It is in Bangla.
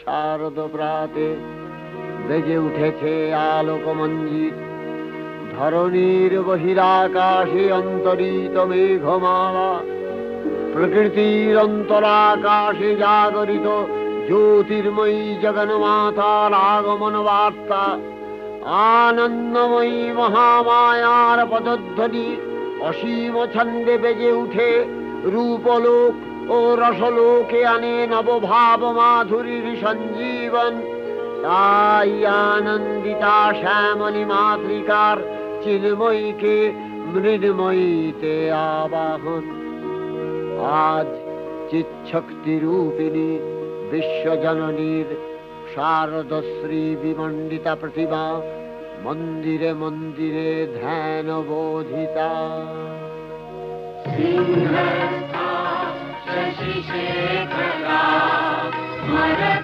শারদ প্রাতে বেজে উঠেছে আলোকমঞ্জিত, ধরণীর বহিরাকাশে অন্তরিত মেঘমালা, প্রকৃতির অন্তরাকাশে জাগরিত জ্যোতির্ময়ী জগন্মাতার আগমন বার্তা, আনন্দময়ী মহামায়ার পদধ্বনি অসীম ছন্দে বেজে উঠে রূপলোক ও রসলোকে আনে নবভাব মাধুরীর সঞ্জীবন। তাই আনন্দিতা শ্যামলী মাতৃকার চিন্ময়ীকে মৃন্ময়ীতে আবাহন। আজ চিৎশক্তি রূপিণী বিশ্বজননীর শারদশ্রী বিমণ্ডিতা প্রতিমা মন্দিরে মন্দিরে ধ্যান বোধিতা।